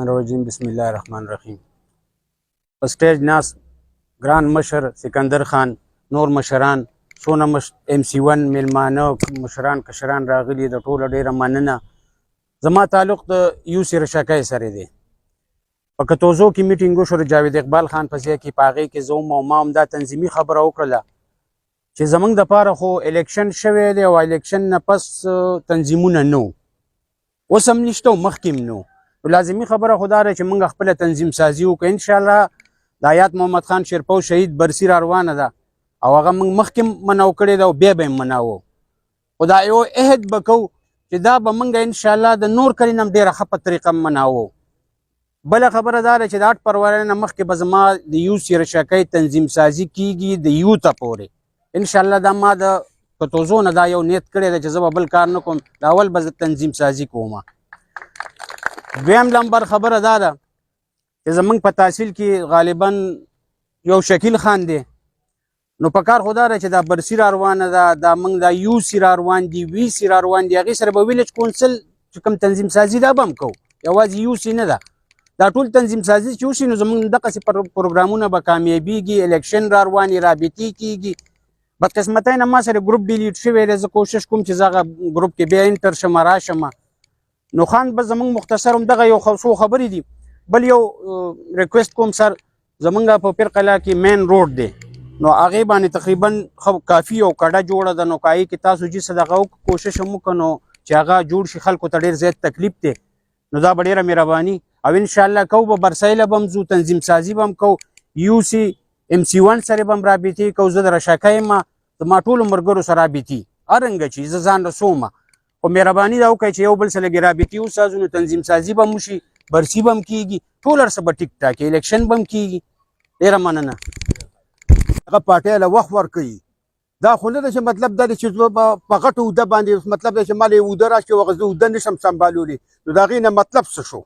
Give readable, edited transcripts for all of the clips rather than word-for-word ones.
الرجیم بسم الله الرحمن الرحیم. په سټیج ناست ګران مشر سکندر خان، نور مشران، څونه MC1 میلمانه مشران کشران راغلي، د ټوله ډیره مننه. زما تعلق د یوسي رشاکۍ سره دی. په کتوزو کې میټینګ وشو د جاوید اقبال خان په ځای کې، په هغې کې زه او ما هم دا تنظیمي خبره وکړله چې زموږ دپاره خو الیکشن شوی دی او الیکشن نه پس تنظیمونه نه و، اوس هم نشته او مخکې هم نه و. لازمي خبره خو دا ده چې موږ خپله تنظیم سازي وکړو. انشاءالله د حیات محمد خان شیرپو شهید برسي را روانه ده او هغه موږ مخکې منو کړې ده او بیا به یې مناوو، خو دا یو عهد به کوو چې دا به موږ انشاءالله د نور کلي نه هم ډېره ښه په طریقه مناوو. بله خبره دا ده چې د 8 فروری نه مخکې به زما د یوسي رشاکۍ تنظیم سازي کیږي د یوته پورې. انشاءالله دا ما د کتوزو نه دا یو نیت کړی ده چې زه به بل کار نه کوم، د اول به زه تنظیم سازي کوم. دویم نمبر خبره دا ده چې زموږ په تحصیل کې غالبا یو شکیل خان دی، نو په کار خو دا ده چې دا برسي را روانه ده، دا موږ دا یوسي را روان دي، ویسي را روان دي، هغې سره به ویلج کونسل چې کوم تنظیم سازي دا به هم کوو، یوازې یوسي نه ده. دا ټول تنظیم سازي چې وشي نو زموږ دغسې پروګرامونه به کامیابیږي، الیکشن را روانې رابطې کیږي. بدقسمتۍ نه ما سره ګروپ ډیلیټ شوی دی، زه کوشش کوم چې زه هغه ګروپ کې بیا انټر شم راشم. نو خان به زموږ مختصر هم دغه یو څو خبرې دي. بل یو ریکویسټ کوم سر، زموږ په پیر قلعه کې مین روډ دی، نو هغې باندې تقریبا کافي او کډه جوړه ده، نو که هغې کې تاسو چې صدقه وکړو کوشش هم وکړو نو چې هغه جوړ شي، خلکو ته ډېر زیات تکلیف دی، نو دا به ډېره مهرباني او انشاءالله کوو. به برسایله به هم ځو، تنظیم سازي به هم کوو، یوسي MC1 سره به هم رابطې کوو. زه د رشاکۍ یم، زما ټولو ملګرو سره رابطې هر رنګه چې زه ځان رسوم، خو مهرباني دا وکړئ چې یو بل سره لږې رابطې وسازو، نو تنظیم سازي به هم وشي، برسي به هم کېږي، ټول هر څه به ټیک ټاک، الیکشن به هم کېږي. ډېره مننه. هغه پارټۍ له وخت ورکوي، دا خو نه ده چې مطلب دا دی چې په غټو اوده باندې مطلب دی چې ما له اوده راشي او هغه زه اوده نشم سمبالولی، نو د هغې نه مطلب څه شو؟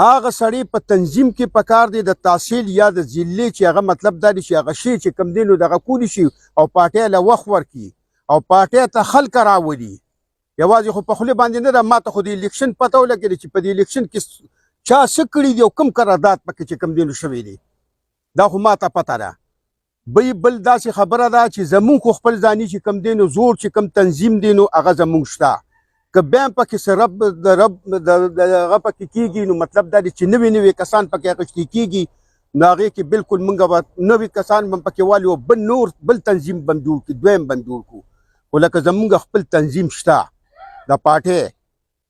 هغه سړی په تنظیم کې پکار دی د تحصیل یا د ضلعې چې هغه مطلب دا دی چې هغه شی چې کوم دی نو دغه کولی شي او پارټۍ له وخت ورکړي او پارټۍ ته خلک راولي. یوازې خو په خولې باندې نه ده، ما ته خو د الیکشن پته ولګېده چې په دې الیکشن کې چا څه کړي دي او کوم قرارداد پکې چې کوم دی نو شوی دی، دا خو ما ته پته ده. بل داسې خبره ده چې زمونږ خو خپل ځاني چې کوم دی نو زور چې کوم تنظیم دی نو هغه زمونږ شته، که بیا هم پکې څه هغه پکې کېږي نو مطلب دا دی چې نوي کسان پکې اخیستې کېږي، نو هغې کې بلکل موږ به نوي کسان به هم پکې والي او بل تنظیم به هم جوړ کړي، دویم به هم جوړ کړو. خو لکه زمونږ خپل تنظیم شته د پارټۍ،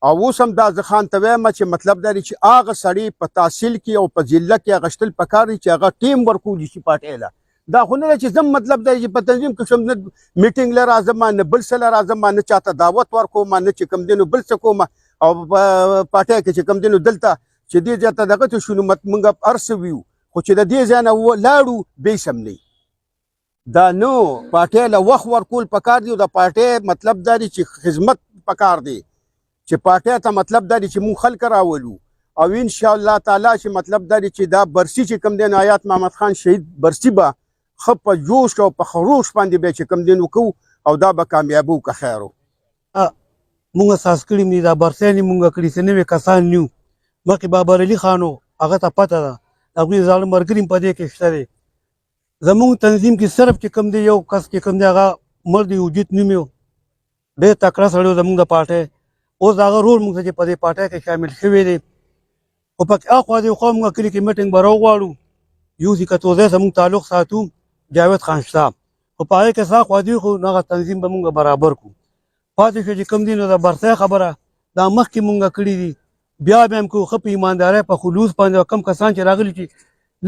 او اوس هم دا زه خان ته وایم چې مطلب دا دی چې هغه سړی په تحصیل کې او په ضلع کې هغه شتل پکار دی چې هغه ټیم ورکولی شي پارټۍ له. دا خو نه ده چې زم مطلب دا چې په تنظیم کې شم نه میټینګ له راځم نه بل څه له راځم نه چاته دعوت ورکوم نه چې کوم دی نو بل څه کوم، او په پارټۍ کې چې کوم دی نو دلته چې دې ځای ته دغه ته شو نو موږ هر څه ویو، خو چې د دې ځای نه لاړو بیا سم نه دا نو. پارټۍ له وخت ورکول پکار دی او د پارټۍ مطلب دا دی چې خدمت پکار دی، چې پارټۍ ته مطلب دا دی چې مونږ خلک راولو او انشاءالله تعالی چې مطلب دا دی چې دا برسي چې کوم دی نو حیات محمد خان شهید برسي به ښه په جوش او په خروش باندې بیا چې کوم دی نو کوو او دا به کامیابو که خیر و. مونږ اساس کړي دي دا برسیانې مونږ کړي چې نوي کسان نیو، مخکې بابر علي خان و هغه ته پته ده، د هغوی زاړه ملګري هم په دې کې شته دی. زمونږ تنظیم کې صرف چې کوم دی یو کس چې کوم دی هغه مر دی وجود نوم یې ډېر تکړه سړی و زمونږ د پارټۍ، اوس د هغه رول مونږ ته چې په دې پارټۍ کې شامل شوی دی. خو پکې اخوا دی خوا مونږ کلي کې میټینګ به راوغواړو، یوسي کتوزی زمونږ تعلق ساتو جاوید خان شته، خو په هغې کې څه خوا دی خو هغه تنظیم به مونږ برابر کړو. پاتې شو چې کوم دی نو د برسۍ خبره دا مخکې مونږ کړي دي، بیا به هم کوو ښه په ایماندارۍ په خلوص باندې، او کم کسان چې راغلي چې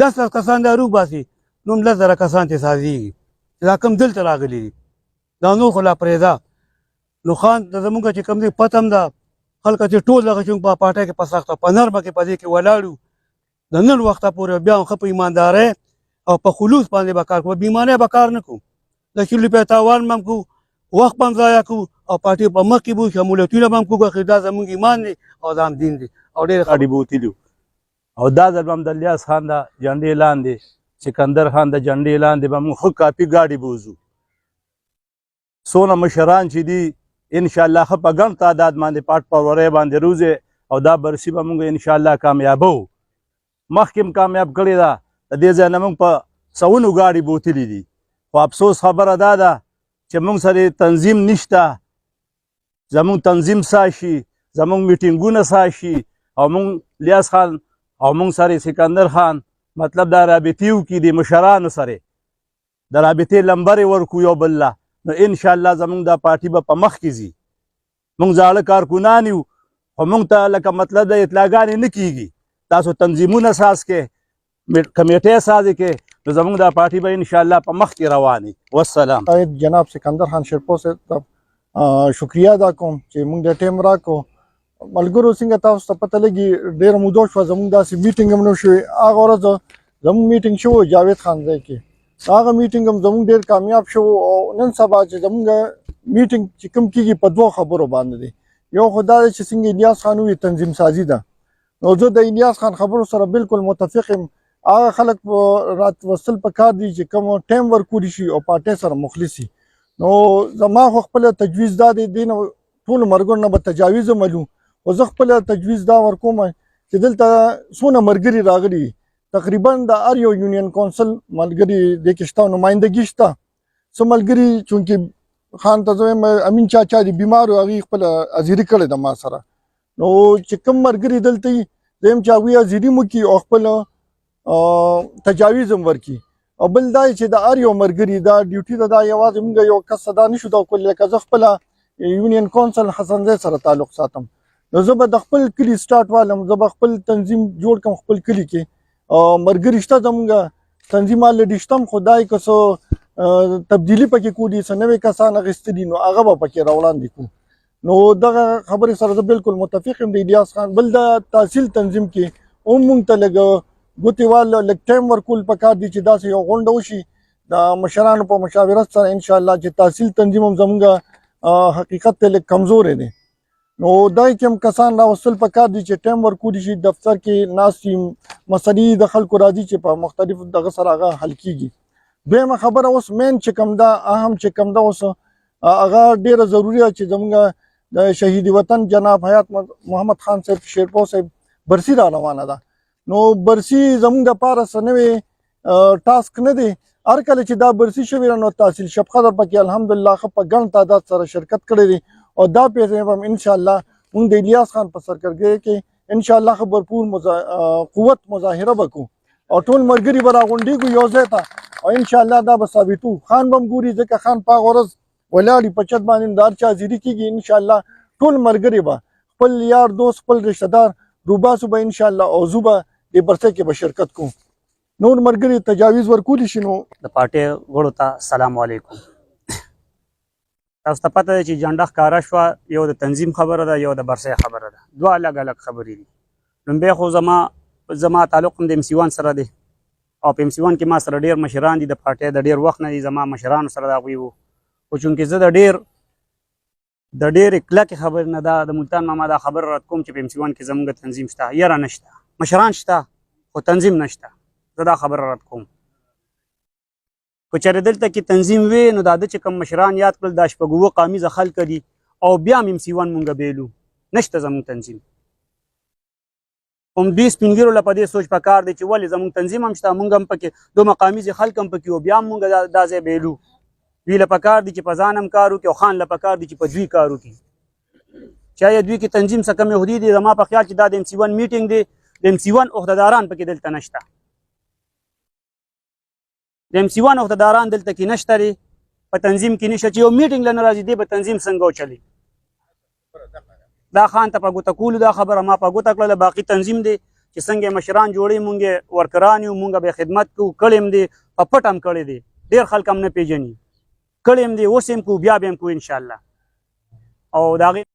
10 کسان دا روباسي نو هم 10,000 کسان چې سازېږي چې دا کم دلته راغلي دي، دا نور خو لا پرېږده. نو خان د زمونږ چې کوم دی پته هم ده، خلکه چې ټول دغه چې په پارټۍ کې په سخته په نرمه کې په دې کې ولاړو د نن وخته پورې، بیا هم ښه په ایماندارۍ او په خلوص باندې به کار کوو، بېایمانۍ به کار نه کوو، د شل روپۍ تاوان به هم کوو، وخت به هم ضایع کوو او پارټۍ په مخ کې به شمولیتونه به هم کوو، دا زموږ ایمان دی او دا هم دین دی او ډېر غاډي به وتلي او دا ځل به هم د الیاس خان د جنډې لاندې، سکندر خان د جنډې لاندې به موږ ښه کافي ګاډي به وځو. څونه مشران چې دي انشاءالله ښه په ګڼ تعداد باندې 8 فروری باندې روزې او دا برسي به موږ انشاءالله کامیابو. مخکې کامیاب کړې ده. د دې ځای نه موږ په سوونو ګاډي بوتلي دي، خو افسوس خبره دا ده چې موږ سره تنظیم نشته. زموږ تنظیم ساشي، زموږ میټینګونه ساشي، او موږ لیاس خان او موږ سره سکندر خان مطلب دا رابطې وکړي د مشرانو سره، د رابطې لمبرې ورکو یو بل له، نو انشاءالله زموږ دا پارټي به په مخ کې ځي. موږ زاړه کارکونان یو، خو موږ ته لکه مطلب د اطلاعګانې نه کېږي. تاسو تنظیمونه اساس کې، کمیټې اساس کې، نو زموږ دا پارټي به انشاءالله په مخ کې رواني. والسلام. جناب سکندر خان شیرپور صاحب شکریہ ادا کوم چې موږ د ټیم راکو. ملګرو څنګه تاسو ته پته لګي ډېره موده شوه زموږ داسې میټینګ هم نه شوی. هغه ورځ زموږ میټینګ شو جاوید خان ځای کې، هغه میټینګ هم زموږ ډېر کامیاب شو. او نن سبا چې زموږ میټینګ چې کوم کېږي په دوه خبرو باندې دی. یو خو دا دی چې څنګه الیاس خان وویل تنظیم سازي ده، نو زه د الیاس خان خبرو سره بالکل متفق یم. هغه خلک رات وصل په کار دي چې کوم ټایم ورکولی شي او پارټۍ سره مخلص شي. نو زما خو خپله تجویز دا دی، دې نه ټولو مرګرو نه به تجاویز وملو، خو زه خپله تجویز دا ورکوم چې دلته څونه ملګري راغلي دي، تقریبا د هر یو یونین کونسل ملګري دې کې شته، نمایندګي شته. څه ملګري چونکې خان ته زه وایم امین چاچا دي بیمار و، هغې خپله حاضري کړې ده ما سره. نو چې کوم ملګري دلته وي زه یم چې هغوی حاضري هم وکړي او خپل تجاویز هم ورکړي. او بل دا چې د هر یو ملګري دا ډیوټي ده، دا یوازې موږ یو کس دا نشو دا کولی. لکه زه خپله یونین کونسل حسنزی سره تعلق ساتم، نو زه به د خپل کلي سټارټ والم، زه به خپل تنظیم جوړ کړم خپل کلي کې. ملګري شته زموږ تنظیم الډي شته، خو دا یې که څه تبدیلي پکې کولی، څه نوي کسان اخیستلي، نو هغه به پکې راوړاندې کړو. نو دغه خبرې سره زه بالکل متفق یم د الیاس خان. بل د تحصیل تنظیم کې هم موږ ته لږ ګوتې وال لږ ټایم ورکول پکار دي چې داسې یو غونډه وشي د مشرانو په مشاورت سره انشاءالله، چې تحصیل تنظیم هم زموږ حقیقت ته لږ کمزوری دی. نو دا کې هم کسان راوستل پکار دي چې ټایم ورکولی شي، دفتر کې ناست وي، مسلې د خلکو راځي چې په مختلفو دغه سره هغه حل کېږي. دویمه خبره اوس مین چې کوم ده، اهم چې کوم ده اوس هغه ډېره ضروري ده چې زموږ د شهید وطن جناب حیات محمد خان صاحب شیرپور صاحب برسي را روانه ده. نو برسي زموږ دپاره څه نوی ټاسک نه دی. هر کله چې دا برسي شوې ده نو تحصیل شب قدر پکې الحمدلله ښه په ګڼ تعداد سره شرکت کړی دی، او دا پیسې به هم انشاءالله موږ د الیاس خان په سرکرګۍ کې انشاءالله ښه بھرپور قوت مظاهره به کوو، او ټول ملګري به راغونډېږو یو ځای ته، او انشاءالله دا به ثابتو. خان به هم ګوري ځکه خان په هغه ورځ ولاړي په چت باندې د هر چا حاضري کېږي. انشاءالله ټول ملګري به خپل یار دوست خپل رشته دار روباسو به انشاءالله، او زه به دې برسۍ کې به شرکت کوم. نور ملګري تجاویز ورکولی شي. نو د پارټۍ غړو ته السلام علیکم. تاسو ته پته ده چې جنډه ښکاره شوه، یو د تنظیم خبره ده، یو د برسۍ خبره ده، دوه الګ الګ خبرې دي. لومبی خو زما تعلق هم د MC1 سره دی، او په MC1 کې ما سره ډېر مشران دي د پارټۍ د ډېر وخت نه دي، زما مشرانو سره د هغوی وو. خو چونکې زه د ډېرې کلکې خبرې نه دا د ملتان ماما دا خبره رد کوم چې په MC1 کې زموږ تنظیم شته، یاره نشته، مشران شته خو تنظیم نشته، زه دا خبره رد کوم. که چېرې دلته کې تنظیم وي نو دا ده چې کوم مشران یاد کړل دا شپږ اووه قامیزه خلک دي، او بیا هم MC1 مونږ بیلو، نشته زموږ تنظیم. هم دوی سپین ږیرو له په دې سوچ پکار دی چې ولې زموږ تنظیم هم شته، مونږ هم پکې دوه مقامیزې خلک هم پکې وو، بیا هم مونږ دا ځای بیلو. دوی له پکار دي چې په ځان هم کار وکړي، او خان له پکار دي چې په دوی کار وکړي. چاہے دوی کې تنظیم څه کمې عهدې دي، زما په خیال چې دا د MC1 میټینګ دی، د MC1 عهدهداران پکې دلته نشته، د MC1 عهدهداران دلته کې نشته دی، په تنظیم کې نشته. چې یو میټینګ له نه راځي دی به تنظیم څنګه وچلي؟ دا خان ته په ګوته کولو دا خبره ما په ګوته کړله، باقي تنظیم دی چې څنګه مشران جوړوي، مونږ ورکران یو، مونږ به خدمت کوو، کړی هم دی، په پټ هم کړی دی، ډېر خلک هم نه پېژني، کړی هم دی، اوس هم کوو، بیا به هم کوو انشاءالله. او د هغې